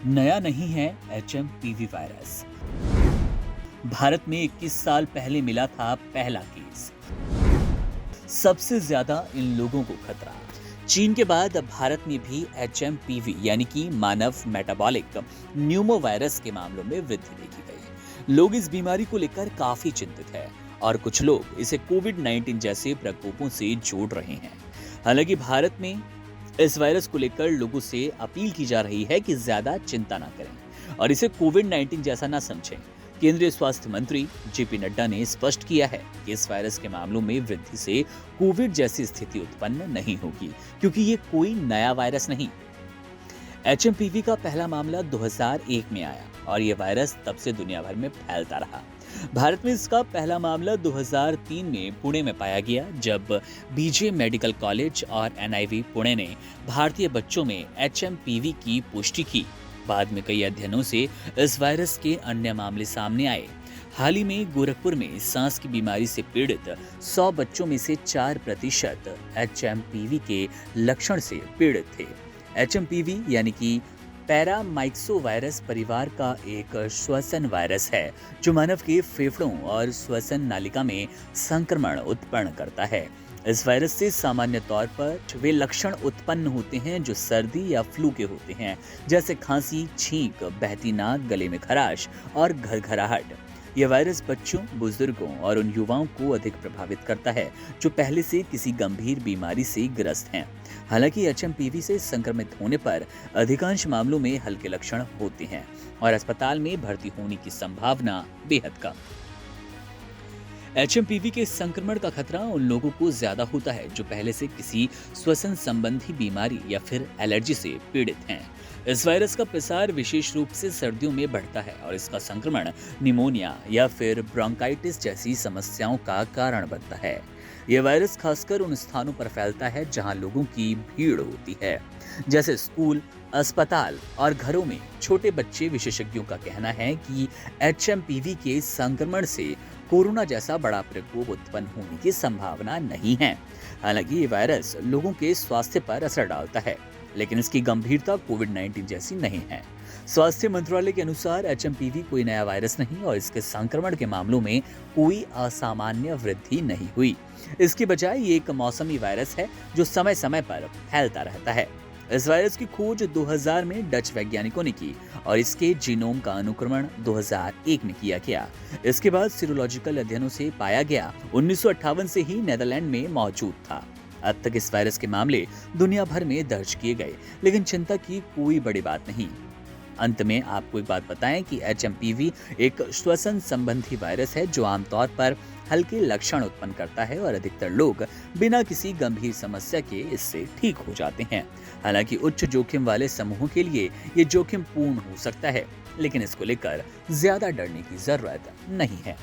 नया नहीं है एचएमपीवी वायरस। भारत में 21 साल पहले मिला था पहला केस। सबसे ज्यादा इन लोगों को खतरा। चीन के बाद अब भारत में भी एचएमपीवी यानी कि मानव मेटाबॉलिक न्यूमो वायरस के मामलों में वृद्धि देखी गई। लोग इस बीमारी को लेकर काफी चिंतित हैं और कुछ लोग इसे कोविड-19 जैसे प्रकोपों से जोड़ रहे हैं। हालांकि भारत में इस वायरस को लेकर लोगों से अपील की जा रही है कि ज्यादा चिंता ना करें और इसे कोविड-19 जैसा ना समझें। केंद्रीय स्वास्थ्य मंत्री जेपी नड्डा ने स्पष्ट किया है कि इस वायरस के मामलों में वृद्धि से कोविड जैसी स्थिति उत्पन्न नहीं होगी, क्योंकि ये कोई नया वायरस नहीं। एचएमपीवी का पहला मामला 2001 में आया और ये वायरस तब से दुनिया भर में फैलता रहा। भारत में इसका पहला मामला 2003 में पुणे में पाया गया, जब बीजे मेडिकल कॉलेज और एनआईवी पुणे ने भारतीय बच्चों में एचएमपीवी की पुष्टि की। बाद में कई अध्ययनों से इस वायरस के अन्य मामले सामने आए। हाल ही में गोरखपुर में सांस की बीमारी से पीड़ित 100 बच्चों में से 4% एचएमपीवी के लक्षण से पीड़ित थे। एचएमपीवी यानी कि पैरामाइक्सोवायरस परिवार का एक श्वसन वायरस है जो मानव के फेफड़ों और श्वसन नालिका में संक्रमण उत्पन्न करता है। इस वायरस से सामान्य तौर पर वे लक्षण उत्पन्न होते हैं जो सर्दी या फ्लू के होते हैं, जैसे खांसी, छींक, बहती नाक, गले में खराश और घरघराहट। यह वायरस बच्चों, बुजुर्गों और उन युवाओं को अधिक प्रभावित करता है जो पहले से किसी गंभीर बीमारी से ग्रस्त हैं। हालांकि एचएमपीवी से संक्रमित होने पर अधिकांश मामलों में हल्के लक्षण होते हैं और अस्पताल में भर्ती होने की संभावना बेहद कम। एचएमपीवी के संक्रमण का खतरा उन लोगों को ज्यादा होता है जो पहले से किसी श्वसन संबंधी बीमारी या फिर एलर्जी से पीड़ित हैं। इस वायरस का प्रसार विशेष रूप से सर्दियों में बढ़ता है और इसका संक्रमण निमोनिया या फिर ब्रोंकाइटिस जैसी समस्याओं का कारण बनता है। यह वायरस खासकर उन स्थानों पर फैलता है जहां लोगों की भीड़ होती है, जैसे स्कूल, अस्पताल और घरों में। छोटे बच्चे विशेषज्ञों का कहना है कि एचएमपीवी के संक्रमण से कोरोना जैसा बड़ा प्रकोप उत्पन्न होने की संभावना नहीं है। हालांकि ये वायरस लोगों के स्वास्थ्य पर असर डालता है, लेकिन इसकी गंभीरता कोविड-19 जैसी नहीं है। स्वास्थ्य मंत्रालय के अनुसार एचएमपीवी कोई नया वायरस नहीं और इसके संक्रमण के मामलों में कोई असामान्य वृद्धि नहीं हुई। इसके बजाय ये एक मौसमी वायरस है जो समय समय पर फैलता रहता है। इस वायरस की खोज 2000 में डच वैज्ञानिकों ने की और इसके जीनोम का अनुक्रमण 2001 में किया गया। इसके बाद सीरोलॉजिकल अध्ययनों से पाया गया 1958 से ही नीदरलैंड में मौजूद था। अब तक इस वायरस के मामले दुनिया भर में दर्ज किए गए, लेकिन चिंता की कोई बड़ी बात नहीं। अंत में आपको एक बात बताएं कि एचएमपीवी एक श्वसन संबंधी वायरस है जो आमतौर पर हल्के लक्षण उत्पन्न करता है और अधिकतर लोग बिना किसी गंभीर समस्या के इससे ठीक हो जाते हैं। हालांकि उच्च जोखिम वाले समूहों के लिए ये जोखिम पूर्ण हो सकता है, लेकिन इसको लेकर ज्यादा डरने की जरूरत नहीं है।